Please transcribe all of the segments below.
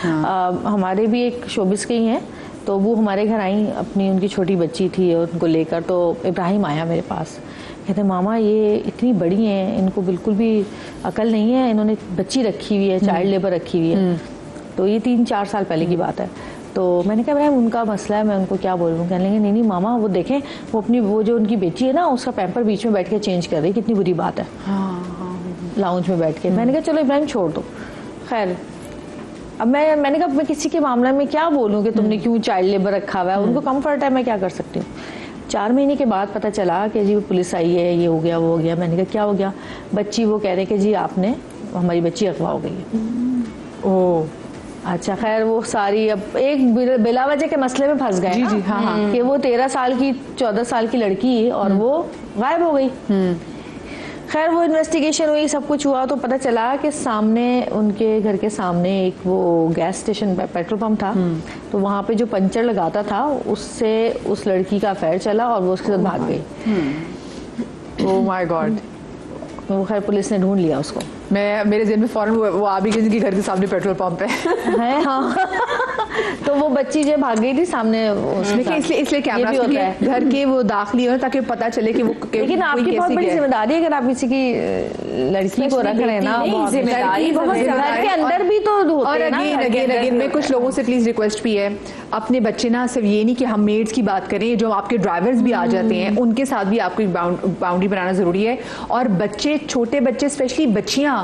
हमारे भी एक शोबिस के ही हैं, तो वो हमारे घर आई, अपनी उनकी छोटी बच्ची थी उनको लेकर, तो इब्राहिम आया मेरे पास, कहते मामा ये इतनी बड़ी हैं, इनको बिल्कुल भी अकल नहीं है, इन्होंने बच्ची रखी हुई है, चाइल्ड लेबर रखी हुई है। तो ये 3-4 साल पहले की बात है। तो मैंने कहा भाई उनका मसला है, मैं उनको क्या बोलूँ? कहने लगे नहीं मामा वो देखें, वो अपनी वो जो उनकी बेटी है ना उसका पैम्पर बीच में बैठ के चेंज कर रही, कितनी बुरी बात है लाउंज में बैठ के। मैंने कहा चलो इब्राहिम छोड़ दो। खैर अब मैंने कहा मैं किसी के मामले में क्या बोलूँ कि तुमने क्यों चाइल्ड लेबर रखा हुआ है, उनको कम्फर्ट है, मैं क्या कर सकती हूँ। 4 महीने के बाद पता चला कि जी पुलिस आई है, ये हो गया वो हो गया। मैंने कहा क्या हो गया? बच्ची वो कह रहे कि जी आपने हमारी बच्ची अगवा हो गई है। ओह अच्छा, खैर वो सारी अब एक बिला वजह के मसले में फंस गए। जी हाँ, कि वो 13 साल की 14 साल की लड़की और वो गायब हो गई। खैर वो इन्वेस्टिगेशन हुई, सब कुछ हुआ, तो पता चला कि सामने उनके घर के सामने एक वो गैस स्टेशन पेट्रोल पंप था, तो वहाँ पे जो पंचर लगाता था उससे उस लड़की का अफेयर चला और वो उसके साथ भाग गई। Oh my God. वो खैर पुलिस ने ढूंढ लिया उसको। मेरे ज़हन में फौरन वो आ भी गई कि घर के सामने पेट्रोल पंप है। हाँ तो वो बच्ची जो भाग गई थी सामने, इसलिए कैमरा घर के वो दाखिली हो ताकि पता चले कि वो, लेकिन आपकी बहुत बड़ी जिम्मेदारी है अगर आप किसी की लड़की को रख रहे हैं ना, जिम्मेदारी घर के अंदर भी तो होते हैं ना। अगेन में कुछ लोगों से प्लीज रिक्वेस्ट भी है, अपने बच्चे ना सिर्फ ये नहीं कि हम मेड्स की बात करें, जो आपके ड्राइवर्स भी आ जाते हैं उनके साथ भी आपको एक बाउंड्री बनाना जरूरी है। और बच्चे, छोटे बच्चे स्पेशली बच्चियां,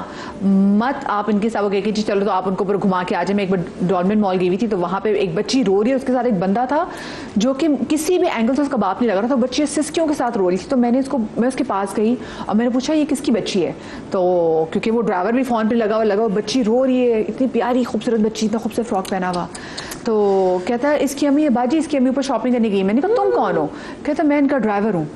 मत आप इनके साथ कह कि चलो तो आप उनको ऊपर घुमा के आ जाए। मैं एक बार डॉल्मेन मॉल गई हुई थी, तो वहां पे एक बच्ची रो रही है, उसके साथ एक बंदा था जो कि किसी भी एंगल से उसका बाप नहीं लग रहा था, बच्ची सिस्कियों के साथ रो रही थी। तो मैं उसके पास गई और मैंने पूछा ये किसकी बच्ची है, तो क्योंकि वो ड्राइवर भी फोन पे लगा हुआ, बच्ची रो रही है, इतनी प्यारी खूबसूरत बच्ची, इतना खूबसूरत फ्रॉक पहना हुआ। तो कहता है इसकी अम्मी, बाजी इसकी अम्मी ऊपर शॉपिंग करने गई। मैंने कहा तुम कौन हो? कहता मैं इनका ड्राइवर हूँ।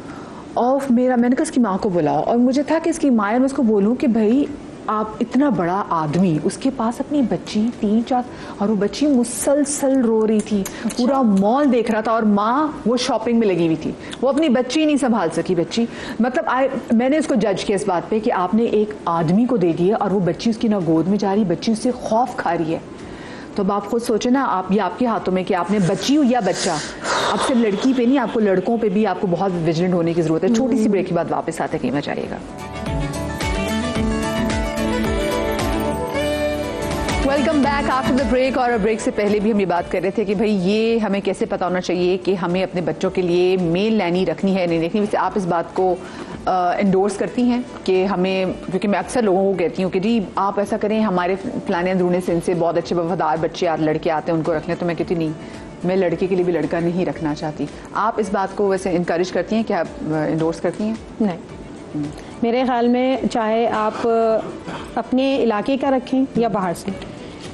और मैंने कहा इसकी माँ को बुलाओ, और मुझे था कि इसकी माँ, मैं उसको बोलूँ कि भाई आप इतना बड़ा आदमी, उसके पास अपनी बच्ची 3-4, और वो बच्ची मुसलसल रो रही थी, पूरा मॉल देख रहा था, और माँ वो शॉपिंग में लगी हुई थी, वो अपनी बच्ची नहीं संभाल सकी बच्ची। मतलब मैंने उसको जज किया इस बात पे कि आपने एक आदमी को दे दिया और वो बच्ची उसकी ना गोद में जा रही, बच्ची उससे खौफ खा रही है। तो अब आप खुद सोचे ना, आप ये आपके हाथों में कि आपने बच्ची हो या बच्चा। अब सिर्फ लड़की पे नहीं, आपको लड़कों पे भी आपको बहुत विजिलेंट होने की जरूरत है। छोटी सी ब्रेक के बाद वापस आते कीमा जाइएगा। Welcome back after the break. और ब्रेक से पहले भी हम ये बात कर रहे थे कि भाई ये हमें कैसे पता होना चाहिए कि हमें अपने बच्चों के लिए मेल नैनी रखनी है नहीं रखनी। वैसे आप इस बात को एंडोर्स करती हैं कि हमें, क्योंकि मैं अक्सर लोगों को कहती हूँ कि जी आप ऐसा करें, हमारे प्लान अंदरूनी से इनसे बहुत अच्छे वफादार बच्चे लड़के आते हैं, उनको रख लें। तो मैं कहती नहीं, मैं लड़के के लिए भी लड़का नहीं रखना चाहती। आप इस बात को वैसे इनकरेज करती हैं, क्या एंडोर्स करती हैं? नहीं, मेरे ख्याल में चाहे आप अपने इलाके का रखें या बाहर से,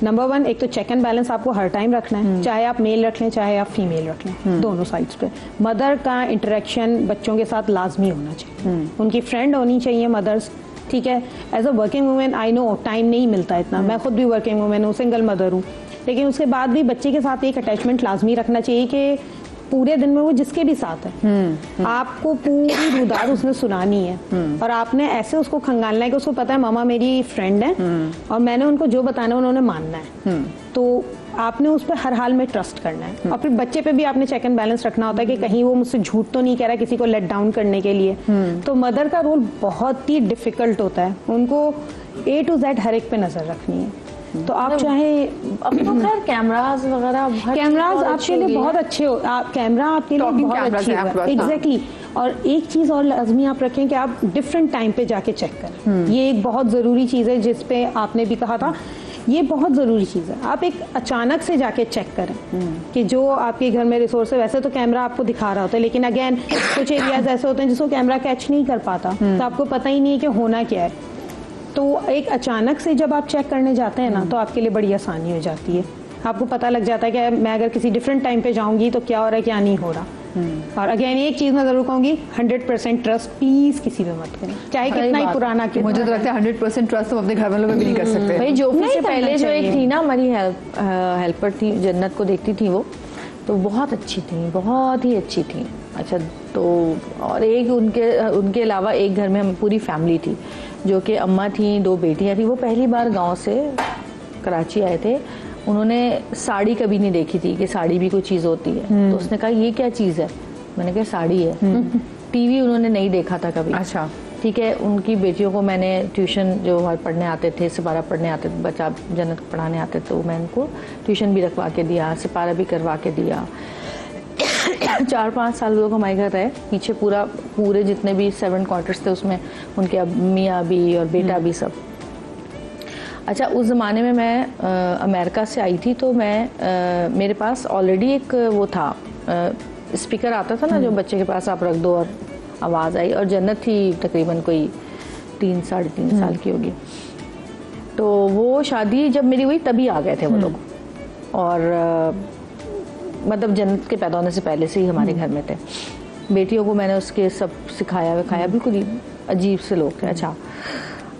नंबर 1 एक तो चेक एंड बैलेंस आपको हर टाइम रखना है, चाहे आप मेल रख लें चाहे आप फीमेल रख लें, दोनों साइड्स पे। मदर का इंटरेक्शन बच्चों के साथ लाजमी होना चाहिए, उनकी फ्रेंड होनी चाहिए मदर्स, ठीक है। As a working woman I know time नहीं मिलता इतना, मैं खुद भी वर्किंग वूमेन हूँ, सिंगल मदर हूँ, लेकिन उसके बाद भी बच्चे के साथ एक अटैचमेंट लाजमी रखना चाहिए कि पूरे दिन में वो जिसके भी साथ है आपको पूरी रुदार उसने सुनानी है, और आपने ऐसे उसको खंगालना है कि उसको पता है मामा मेरी फ्रेंड है और मैंने उनको जो बताना है उन्होंने मानना है। तो आपने उस पर हर हाल में ट्रस्ट करना है। और फिर बच्चे पे भी आपने चेक एंड बैलेंस रखना होता है कि कहीं वो मुझसे झूठ तो नहीं कह रहा किसी को लेट डाउन करने के लिए। तो मदर का रोल बहुत ही डिफिकल्ट होता है, उनको A to Z हर एक पे नजर रखनी है। तो आप चाहे अब तो खैर कैमरास वगैरह, कैमरास आपके लिए बहुत अच्छे हो, कैमरा आपके लिए बहुत अच्छी है, एग्जैक्टली। और एक चीज और लाजमी आप रखें कि आप डिफरेंट टाइम पे जाके चेक करें, ये एक बहुत जरूरी चीज है जिसपे आपने भी कहा था, ये बहुत ज़रूरी चीज़ है। आप एक अचानक से जाके चेक करें कि जो आपके घर में रिसोर्स है, वैसे तो कैमरा आपको दिखा रहा होता है, लेकिन अगेन कुछ एरियाज ऐसे होते हैं जिसको कैमरा कैच नहीं कर पाता, तो आपको पता ही नहीं है कि होना क्या है। तो एक अचानक से जब आप चेक करने जाते हैं ना, तो आपके लिए बड़ी आसानी हो जाती है, आपको पता लग जाता है कि मैं अगर किसी डिफरेंट टाइम पे जाऊंगी तो क्या हो रहा है क्या नहीं हो रहा। और अगेन एक चीज मैं जरूर कहूंगी, 100% ट्रस्ट प्लीज किसी पे मत करें, चाहे कितना ही पुराना क्यों। मुझे तो लगता है 100% ट्रस्ट हम अपने घर वालों में भी नहीं कर सकते। भाई जोफी से पहले जो एक थी ना हमारी हेल्पर थी, जन्नत को देखती थी वो, तो बहुत अच्छी थी, बहुत ही अच्छी थी। अच्छा, तो और एक उनके अलावा एक घर में हम पूरी फैमिली थी, जो कि अम्मा थी, 2 बेटियां थी। वो पहली बार गांव से कराची आए थे उन्होंने साड़ी कभी नहीं देखी थी कि साड़ी भी कोई चीज़ होती है। तो उसने कहा ये क्या चीज़ है, मैंने कहा साड़ी है। टीवी उन्होंने नहीं देखा था कभी। अच्छा, ठीक है। उनकी बेटियों को मैंने ट्यूशन जो हमारे पढ़ने आते थे, सिपारा पढ़ने आते थे, बच्चा जन्नत पढ़ाने आते थे, तो मैं उनको ट्यूशन भी रखवा के दिया, सिपारा भी करवा के दिया। 4-5 साल लोग हमारे घर रहे। पीछे पूरे जितने भी 7 क्वार्टर्स थे उसमें उनके मियाँ भी और बेटा भी सब। अच्छा, उस ज़माने में मैं अमेरिका से आई थी, तो मैं मेरे पास ऑलरेडी एक वो था स्पीकर आता था ना, जो बच्चे के पास आप रख दो और आवाज़ आई। और जन्नत थी तकरीबन कोई 3-3.5 साल की होगी। तो वो शादी जब मेरी हुई तभी आ गए थे वो लोग, और मतलब जन्नत के पैदा होने से पहले से ही हमारे घर में थे। बेटियों को मैंने उसके सब सिखाया विखाया, बिल्कुल ही अजीब से लोग थे। अच्छा,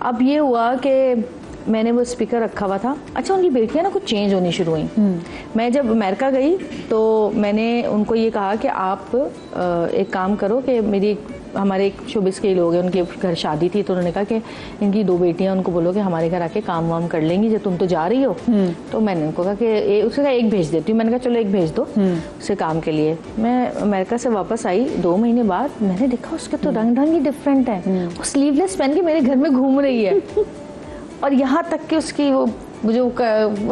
अब ये हुआ कि मैंने वो स्पीकर रखा हुआ था। अच्छा, उनकी बेटियां ना कुछ चेंज होनी शुरू हुई। मैं जब अमेरिका गई तो मैंने उनको ये कहा कि आप एक काम करो कि हमारे एक शोबिस के लोग हैं, उनके घर शादी थी, तो उन्होंने कहा कि इनकी 2 बेटियां, उनको बोलो कि हमारे घर आके काम वाम कर लेंगी, जब तुम तो जा रही हो। तो मैंने उनको कहा कि उसने कहा एक भेज देती हूँ। मैंने कहा चलो एक भेज दो उसे काम के लिए। मैं अमेरिका से वापस आई 2 महीने बाद, मैंने देखा उसके तो रंग ही डिफरेंट है। वो स्लीवलेस पहन के मेरे घर में घूम रही है, और यहाँ तक कि उसकी वो जो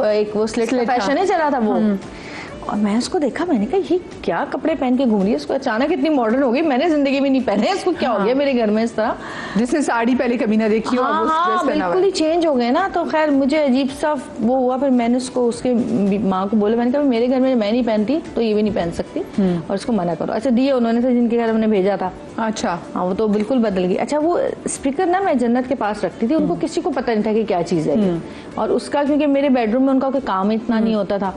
एक वो स्लिट फैशन है चला था वो। और मैं उसको देखा, मैंने कहा ये क्या कपड़े पहन के घूम रही है, उसको अचानक इतनी मॉडर्न हो गई, मैंने जिंदगी में नहीं पहने, इसको क्या हो गया मेरे घर में इस तरह, जिसने साड़ी पहले कभी ना देखी हो। हाँ, बिल्कुल ही चेंज हो गए ना। तो खैर मुझे अजीब सा वो हुआ। फिर मैंने उसको उसके माँ को बोला, मैंने कहा मेरे घर में मैं नहीं पहनती तो ये भी नहीं पहन सकती, और उसको मना करो। अच्छा, दिए उन्होंने तो जिनके घर हमने भेजा था। अच्छा, हाँ, वो तो बिल्कुल बदल गई। अच्छा, वो स्पीकर ना मैं जन्नत के पास रखती थी, उनको किसी को पता नहीं था कि क्या चीज़ है। और उसका क्योंकि मेरे बेडरूम में उनका कोई काम इतना नहीं होता था,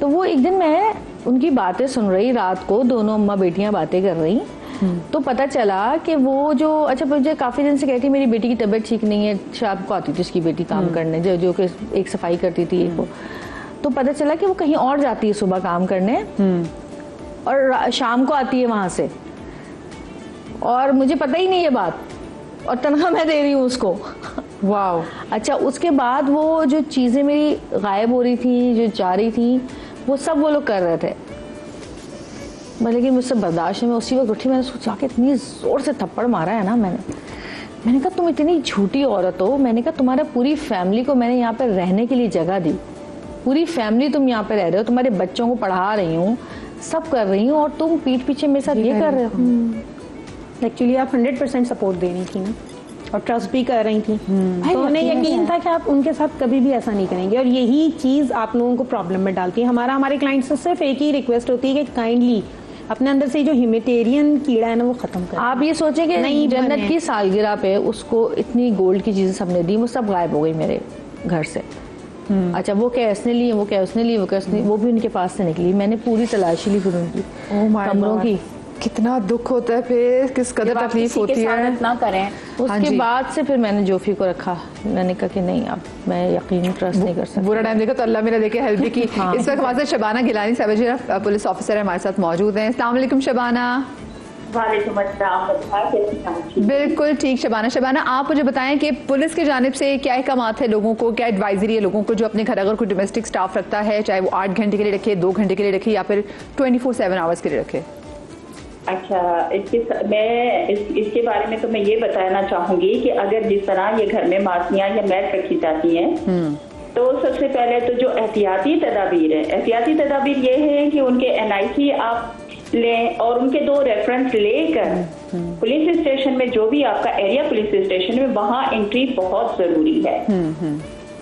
तो वो एक दिन मैं उनकी बातें सुन रही, रात को दोनों अम्मा बेटियां बातें कर रही, तो पता चला कि वो जो, अच्छा मुझे काफ़ी दिन से कहती मेरी बेटी की तबीयत ठीक नहीं है। शाम को आती थी उसकी बेटी काम करने, जो कि एक सफाई करती थी एक वो। तो पता चला कि वो कहीं और जाती है सुबह काम करने, और शाम को आती है वहाँ से, और मुझे पता ही नहीं ये बात, और तनख्वाह मैं दे रही हूँ उसको। वाह। अच्छा, उसके बाद वो जो चीज़ें मेरी गायब हो रही थी, जो जा रही थी, वो सब वो लोग कर रहे थे, लेकिन मुझसे बर्दाश्त नहीं। मैं उसी वक्त उठी, मैंने सोचा कि इतनी ज़ोर से थप्पड़ मारा है ना मैंने कहा तुम इतनी झूठी औरत हो। मैंने कहा तुम्हारा पूरी फैमिली को मैंने यहाँ पर रहने के लिए जगह दी, पूरी फैमिली तुम यहाँ पे रह रहे हो, तुम्हारे बच्चों को पढ़ा रही हूँ, सब कर रही हूँ, और तुम पीठ पीछे मेरे साथ ये कर रहे हो। एक्चुअली आप 100% सपोर्ट दे रही थी ना, और ट्रस्ट भी कर रही थी, तो उन्हें यकीन था कि आप उनके साथ कभी भी ऐसा नहीं करेंगे। और यही चीज़ आप लोगों को प्रॉब्लम में डालती है। हमारे क्लाइंट से सिर्फ एक ही रिक्वेस्ट होती है कि काइंडली अपने अंदर से जो ह्यूमैनिटेरियन कीड़ा है ना वो खत्म कर। आप ये सोचें कि नहीं, जन्नत की सालगिरह पे उसको इतनी गोल्ड की चीजें सबने दी, वो सब गायब हो गई मेरे घर से। अच्छा, वो क्या इसने ली, वो क्या उसने ली, वो क्या उसने, वो भी उनके पास से निकली। मैंने पूरी तलाशी ली फिर उनकी कमरों की। कितना दुख होता है, फिर किस कदर तकलीफ होती है। इतना करें। उसके बाद से फिर मैंने जोफी को रखा। मैंने कहा कि नहीं, अब मैं यकीन ट्रस्ट नहीं कर सकती। बुरा टाइम देखा तो अल्लाह मेरा देखे हेल्प भी की। इस वक्त हमारे साथ शबाना गिलानी साहब पुलिस ऑफिसर हमारे साथ मौजूद हैं। अस्सलाम वालेकुम शबाना। बिल्कुल ठीक शबाना, आप मुझे बताएं कि पुलिस की जानिब से क्या अहकामात है लोगों को, क्या एडवाइजरी है लोगों को जो अपने घर अगर कोई डोमेस्टिक स्टाफ रखता है, चाहे वो 8 घंटे के लिए रखे, 2 घंटे के लिए रखे, या फिर 24/7 आवर्स के लिए रखे? अच्छा, इसके बारे में तो मैं ये बताना चाहूंगी कि अगर जिस तरह ये घर में मासियां या मैट रखी जाती हैं, तो सबसे पहले तो जो एहतियाती तदाबीर है, एहतियाती तदाबीर ये है कि उनके NIC आप लें, और उनके 2 रेफरेंस लेकर पुलिस स्टेशन में, जो भी आपका एरिया पुलिस स्टेशन में, वहाँ एंट्री बहुत जरूरी है,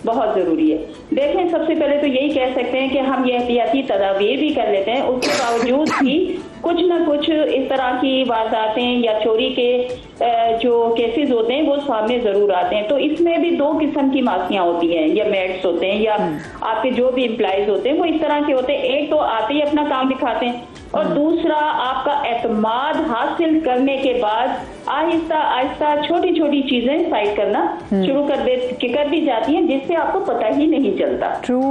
बहुत जरूरी है। देखें, सबसे पहले तो यही कह सकते हैं कि हम ये एहतियाती तदाबीर भी कर लेते हैं, उसके बावजूद भी कुछ ना कुछ इस तरह की वारदातें या चोरी के जो केसेस होते हैं वो सामने जरूर आते हैं। तो इसमें भी 2 किस्म की मासियां होती हैं, या मेड्स होते हैं, या आपके जो भी एम्प्लॉइज होते हैं वो इस तरह के होते हैं। एक तो आते ही अपना काम दिखाते हैं, और दूसरा आपका एतमाद हासिल करने के बाद आहिस्ता आहिस्ता छोटी छोटी चीजें साइड करना शुरू कर दी जाती हैं, जिससे आपको पता ही नहीं चलता। ट्रू।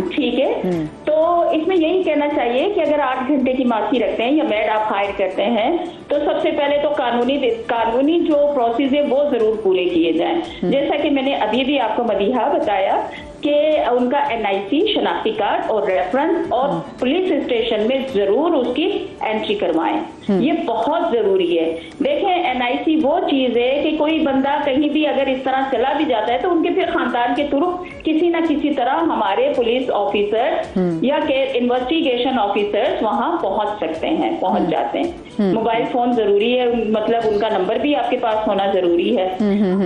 ठीक है, तो इसमें यही कहना चाहिए कि अगर 8 घंटे की मासी रखते हैं या मेड आप हायर करते हैं, तो सबसे पहले तो कानूनी जो प्रोसेस है वो जरूर पूरे किए जाएं। जैसा कि मैंने अभी भी आपको मदीहा बताया कि उनका NIC शनाख्ती कार्ड और रेफरेंस और पुलिस स्टेशन में जरूर उसकी एंट्री करवाएं। ये बहुत जरूरी है। देखें, NIC वो चीज है कि कोई बंदा कहीं भी अगर इस तरह चला भी जाता है तो उनके फिर खानदान के थ्रू किसी ना किसी तरह हमारे पुलिस ऑफिसर या इन्वेस्टिगेशन ऑफिसर्स वहां पहुंच सकते हैं, पहुंच जाते हैं। मोबाइल फोन जरूरी है, मतलब उनका नंबर भी आपके पास होना जरूरी है।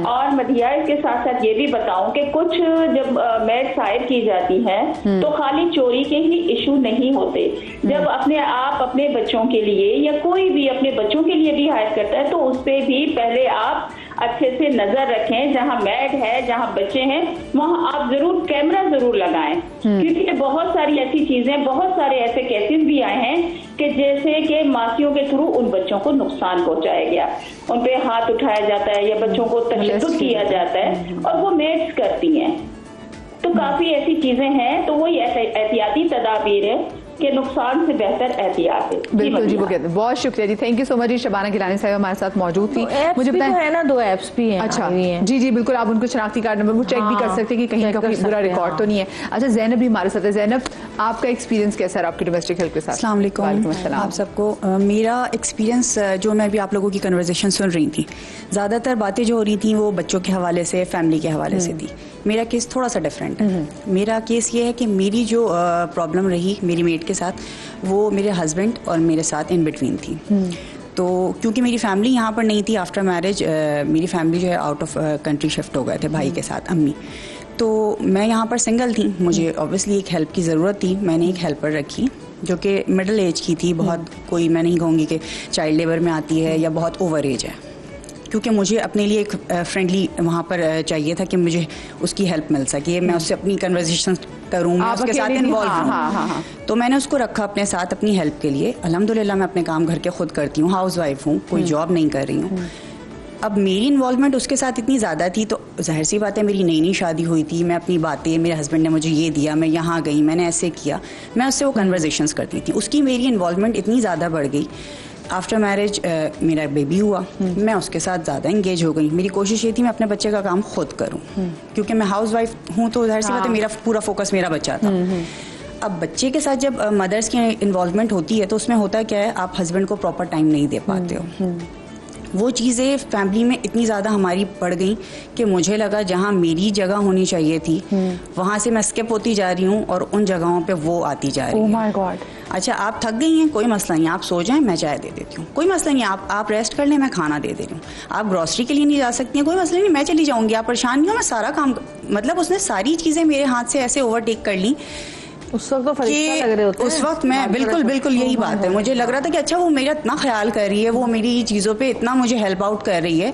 और मधिया इसके साथ साथ ये भी बताऊं कि कुछ जब मेड्स हायर की जाती हैं तो खाली चोरी के ही इशू नहीं होते। जब आप अपने बच्चों के लिए या कोई भी अपने बच्चों के लिए भी हायर करता है तो उस पे भी पहले आप अच्छे से नजर रखें। जहां मेड है, जहां बच्चे हैं, वहां आप जरूर कैमरा जरूर लगाएं, क्योंकि बहुत सारी ऐसी चीजें, बहुत सारे ऐसे केसेस भी आए हैं कि जैसे कि मासियों के थ्रू उन बच्चों को नुकसान पहुंचाया गया, उन पे हाथ उठाया जाता है या बच्चों को तशद्दुद किया जाता है और वो मेड्स करती हैं। तो काफी ऐसी चीजें हैं, तो वही एहतियाती तदाबीर है कि नुकसान से बेहतर एहतियात है। बिल्कुल जी, वो कहते हैं। बहुत शुक्रिया जी, थैंक यू सो मच जी। शबाना गिलानी साहब हमारे साथ मौजूद थी। मुझे बताएं, है ना 2 ऐप्स भी हैं। अच्छा जी जी बिल्कुल, आप उनको शनाख्ती कार्ड नंबर वो चेक भी कर सकते हैं कि कहीं का कोई बुरा रिकॉर्ड तो नहीं है। अच्छा, जैनब भी हमारे साथ है। जैनब, आपका एक्सपीरियंस कैसा है आपकी डोमेस्टिक हेल्प के साथ? अस्सलाम वालेकुम आप सबको। मेरा एक्सपीरियंस, जो मैं भी आप लोगों की कन्वर्सेशन सुन रही थी, ज़्यादातर बातें जो हो रही थी वो बच्चों के हवाले से, फैमिली के हवाले से थी। मेरा केस थोड़ा सा डिफरेंट है। मेरा केस ये है कि मेरी जो प्रॉब्लम रही मेरी मेड के साथ, वो मेरे हस्बैंड और मेरे साथ इन बिटवीन थी। तो क्योंकि मेरी फैमिली यहाँ पर नहीं थी, आफ्टर मैरिज मेरी फैमिली जो है आउट ऑफ कंट्री शिफ्ट हो गए थे भाई के साथ, अम्मी। तो मैं यहाँ पर सिंगल थी, मुझे ऑब्वियसली एक हेल्प की ज़रूरत थी। मैंने एक हेल्पर रखी जो कि मिडिल एज की थी, बहुत कोई मैं नहीं कहूँगी कि चाइल्ड लेबर में आती है या बहुत ओवर एज है, क्योंकि मुझे अपने लिए एक फ्रेंडली वहाँ पर चाहिए था कि मुझे उसकी हेल्प मिल सके, मैं उससे अपनी कन्वर्सेशन करूँ, मैं उसके साथ इन्वॉल्व हूँ। तो मैंने उसको रखा अपने साथ अपनी हेल्प के लिए। अल्हम्दुलिल्लाह मैं अपने काम घर के खुद करती हूँ, हाउस वाइफ हूँ, कोई जॉब नहीं कर रही हूँ। अब मेरी इन्वॉल्वमेंट उसके साथ इतनी ज़्यादा थी, तो जाहिर सी बात है, मेरी नई नई शादी हुई थी, मैं अपनी बातें, मेरे हस्बैंड ने मुझे ये दिया, मैं यहाँ गई, मैंने ऐसे किया, मैं उससे वो कन्वर्सेशंस करती थी। उसकी मेरी इन्वॉल्वमेंट इतनी ज़्यादा बढ़ गई। आफ्टर मैरिज मेरा बेबी हुआ, मैं उसके साथ ज़्यादा इंगेज हो गई। मेरी कोशिश ये थी मैं अपने बच्चे का काम खुद करूँ, क्योंकि मैं हाउस वाइफ हूँ, तो जाहिर सी बात है मेरा पूरा फोकस मेरा बच्चा था। अब बच्चे के साथ जब मदर्स की इन्वॉल्वमेंट होती है तो उसमें होता क्या है, आप हस्बैंड को प्रॉपर टाइम नहीं दे पाते हो। वो चीज़ें फैमिली में इतनी ज़्यादा हमारी पड़ गई कि मुझे लगा जहाँ मेरी जगह होनी चाहिए थी वहाँ से मैं स्किप होती जा रही हूँ और उन जगहों पे वो आती जा रही है। Oh my God. अच्छा, आप थक गई हैं, कोई मसला नहीं, आप सो जाएं, मैं चाय दे देती हूँ, कोई मसला नहीं, आप रेस्ट कर लें, मैं खाना दे दे रही हूँ। आप ग्रॉसरी के लिए नहीं जा सकती हैं, कोई मसला नहीं, मैं चली जाऊँगी, आप परेशान नहीं हो, मैं सारा काम। मतलब उसने सारी चीज़ें मेरे हाथ से ऐसे ओवरटेक कर ली। उस वक्त तो फरिश्ता लग रहे होते हैं। उस वक्त मैं बिल्कुल यही बात है, मुझे लग रहा था कि अच्छा वो मेरा इतना ख्याल कर रही है, वो मेरी चीज़ों पे इतना मुझे हेल्प आउट कर रही है,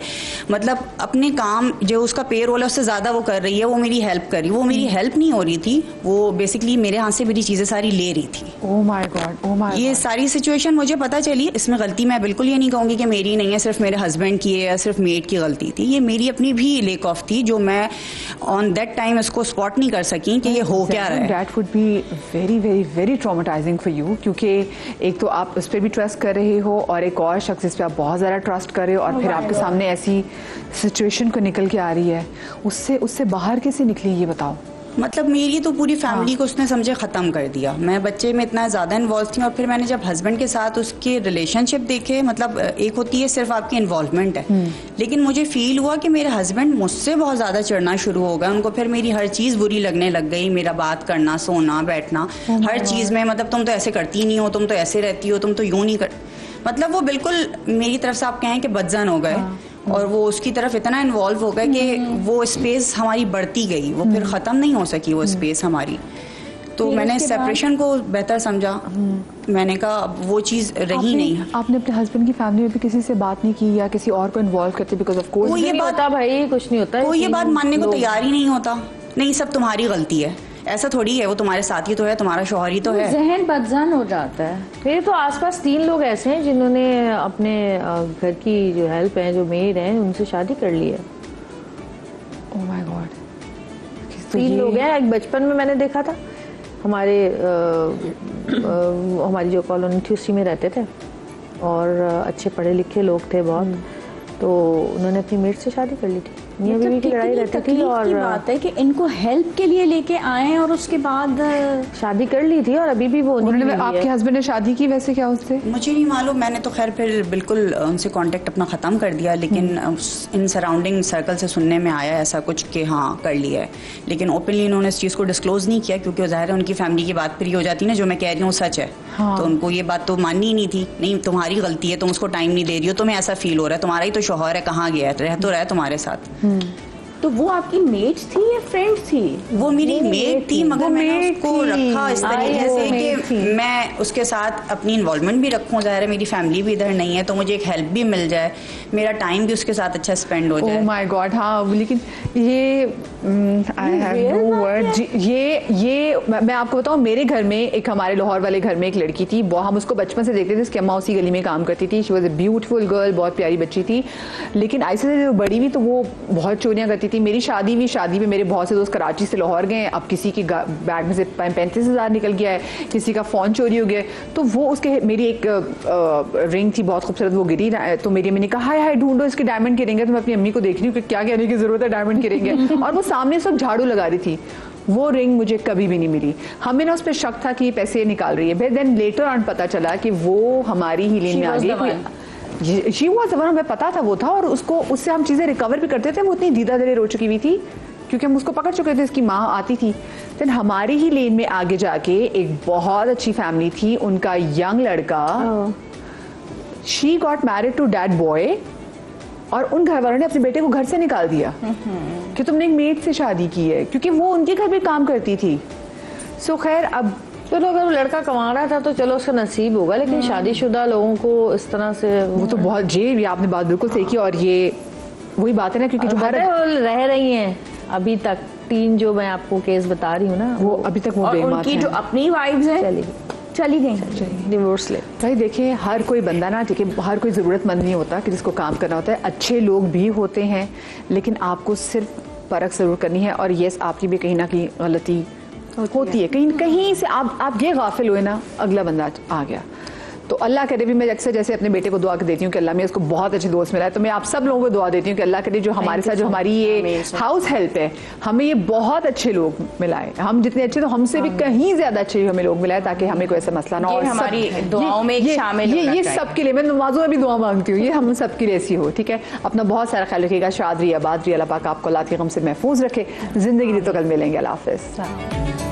मतलब अपने काम जो उसका पे रोल है उससे ज़्यादा वो कर रही है, वो मेरी हेल्प कर रही है। वो मेरी हेल्प नहीं हो रही थी, वो बेसिकली मेरे हाथ से मेरी चीज़ें सारी ले रही थी। Oh my God, oh my God. ये सारी सिचुएशन मुझे पता चली, इसमें गलती मैं बिल्कुल ये नहीं कहूँगी कि मेरी नहीं है, सिर्फ मेरे हस्बैंड की है या सिर्फ मेड की गलती थी, ये मेरी अपनी भी लेक ऑफ थी, जो मैं ऑन दैट टाइम इसको स्पॉट नहीं कर सकी कि ये हो क्या रहा है। That would be very very very traumatising for you, क्योंकि एक तो आप उस पर भी ट्रस्ट कर रहे हो और एक और शख्स इस पर आप बहुत ज़्यादा ट्रस्ट कर रहे हो, और फिर आपके सामने ऐसी सिचुएशन को निकल के आ रही है। उससे बाहर कैसे निकली ये बताओ। मतलब मेरी तो पूरी फैमिली को उसने समझे ख़त्म कर दिया। मैं बच्चे में इतना ज़्यादा इन्वॉल्व थी, और फिर मैंने जब हस्बैंड के साथ उसके रिलेशनशिप देखे, मतलब एक होती है सिर्फ आपकी इन्वॉल्वमेंट है, लेकिन मुझे फील हुआ कि मेरे हस्बैंड मुझसे बहुत ज़्यादा चिढ़ना शुरू हो गया। उनको फिर मेरी हर चीज़ बुरी लगने लग गई, मेरा बात करना, सोना, बैठना, हर चीज़ में, मतलब तुम तो ऐसे करती नहीं हो, तुम तो ऐसे रहती हो, तुम तो यूँ नहीं कर, मतलब वो बिल्कुल मेरी तरफ से आप कहें कि बदजन हो गए। और वो उसकी तरफ इतना इन्वॉल्व हो गया कि वो स्पेस हमारी बढ़ती गई, वो फिर ख़त्म नहीं हो सकी वो स्पेस हमारी। तो मैंने सेपरेशन को बेहतर समझा, मैंने कहा वो चीज़ रही नहीं। आपने अपने हस्बैंड की फैमिली में भी किसी से बात नहीं की या किसी और को इन्वॉल्व करते? बिकॉज ऑफ कोर्स ये बात भाई कुछ नहीं होता, कोई ये बात मानने को तैयार ही नहीं होता। नहीं, सब तुम्हारी गलती है, ऐसा थोड़ी है, वो तुम्हारे साथ ही तो है, तुम्हारा शौहर ही तो है। जहन बदजान हो जाता है। मेरे तो आसपास 3 लोग ऐसे हैं जिन्होंने अपने घर की जो हेल्प है, जो मेड है, उनसे शादी कर ली है। Oh my God. 3 लोग हैं। एक बचपन में मैंने देखा था, हमारी जो कॉलोनी थी उसी में रहते थे और अच्छे पढ़े लिखे लोग थे बहुत, तो उन्होंने अपनी मेड से शादी कर ली थी। मियां बीवी की लड़ाई रहती थी। और बात है कि इनको हेल्प के लिए लेके आए और उसके बाद शादी कर ली थी और अभी भी वो आपके हस्बैंड ने शादी की वैसे क्या उससे? मुझे नहीं मालूम, मैंने तो खैर फिर बिल्कुल उनसे कांटेक्ट अपना ख़त्म कर दिया, लेकिन इन सराउंडिंग सर्कल से सुनने में आया ऐसा कुछ कि हाँ कर लिया है, लेकिन ओपनली इन्होंने इस चीज़ को डिस्क्लोज नहीं किया क्योंकि ज़ाहिर है उनकी फैमिली की बात फिर ये हो जाती है ना, जो मैं कह रही हूँ सच है। हाँ। तो उनको ये बात तो माननी ही नहीं थी, नहीं तुम्हारी गलती है, तुम उसको टाइम नहीं दे रही हो, तुम्हें ऐसा फील हो रहा है, तुम्हारा ही तो शौहर है, कहाँ गया है, रह तो रहा है तुम्हारे साथ। तो वो आपकी मेट थी या फ्रेंड थी? वो मेरी मेट थी, मगर मैंने उसको रखा इस तरीके से कि मैं उसके साथ अपनी इन्वॉल्वमेंट भी रखूं, ज़ाहिर है मेरी फैमिली भी इधर नहीं है तो मुझे एक हेल्प भी मिल जाए, मेरा टाइम भी उसके साथ अच्छा स्पेंड हो जाए। ओह माय गॉड, हाँ लेकिन ये आई हैव नो वर्ड। ये मैं आपको बताऊं, मेरे घर में एक, हमारे लाहौर वाले घर में एक लड़की थी, वो हम उसको बचपन से देखते थे, उसकी अम्मा उसी गली में काम करती थी, she was a beautiful girl, बहुत प्यारी बच्ची थी, लेकिन ऐसे से बड़ी भी तो वो बहुत चोरियां करती थी। मेरी शादी पे मेरे बहुत से दोस्त कराची से लाहौर गए, अब किसी की बैग में से 35,000 निकल गया है, किसी का फ़ोन चोरी हो गया है, तो वो उसके, मेरी एक रिंग थी बहुत खूबसूरत, वो गिरी, तो मेरी अम्मी ने कहा हाय हाय ढूंढो इसके डायमंड के रिंग है, तो मैं अपनी अम्मी को देख रही हूँ कि क्या कहने की जरूरत है डायमंड के रिंग है, और वो सामने सब झाड़ू लगा रही थी, वो रिंग मुझे कभी भी नहीं मिली। हमें ना उस पर शक था कि ये पैसे निकाल रही है, देन लेटर ऑन पता चला कि वो हमारी ही लेन में आ गई, शी वाज द वन, हमें पता था वो था, और उससे हम चीज़ें रिकवर भी करते थे, वो इतनी दीदा दलेर हो चुकी हुई थी क्योंकि हम उसको पकड़ चुके थे, इसकी माँ आती थी। देन हमारी ही लेन में आगे जाके एक बहुत अच्छी फैमिली थी, उनका यंग लड़का, she got married to that boy, और उन घर वालों ने अपने बेटे को घर से निकाल दिया कि तुमने एक मेड से शादी की है, क्योंकि वो उनके घर पे काम करती थी। सो खैर, अब चलो अगर वो लड़का कमा रहा था तो चलो उसका नसीब होगा, लेकिन शादीशुदा लोगों को इस तरह से वो तो बहुत ये आपने बात बिल्कुल सही की, और ये वही बात है ना, क्योंकि जो रह रही हैं अभी तक 3 जो मैं आपको केस बता रही हूँ ना, वो अभी तक वो बेमात उनकी जो अपनी वाइफ्स हैं चली गई, डिवोर्स ले। भाई देखिए, हर कोई बंदा ना, ठीक है, हर कोई ज़रूरतमंद नहीं होता कि जिसको काम करना होता है, अच्छे लोग भी होते हैं, लेकिन आपको सिर्फ परख जरूर करनी है। और यस, आपकी भी कहीं ना कहीं गलती होती है, कहीं से आप ये गाफिल हुए ना, अगला बंदा आ गया, तो अल्लाह करे भी, मैं अक्सर जैसे अपने बेटे को दुआ देती हूँ कि अल्लाह में इसको बहुत अच्छे दोस्त मिला है, तो मैं आप सब लोगों को दुआ देती हूँ कि अल्लाह करे जो हमारे साथ, जो हमारी ये हाउस हेल्प है, हमें ये बहुत अच्छे लोग मिलाए, हम जितने अच्छे तो हमसे भी कहीं ज्यादा अच्छे हमें लोग मिलाए, ताकि हमें कोई ऐसा मसला ना हो। और हमारी दुआओं में शामिल ये सबके लिए, मैं नमाजों में भी दुआ मांगती हूँ, ये हम सबके लिए ऐसी हो। ठीक है, अपना बहुत सारा ख्याल रखिएगा, शाद रही आबाद रही, अल्लाह पाक आपको औलाद के गम से महफूज रखे, जिंदगी दी तो कल मिलेंगे, अल्लाह हाफिज़।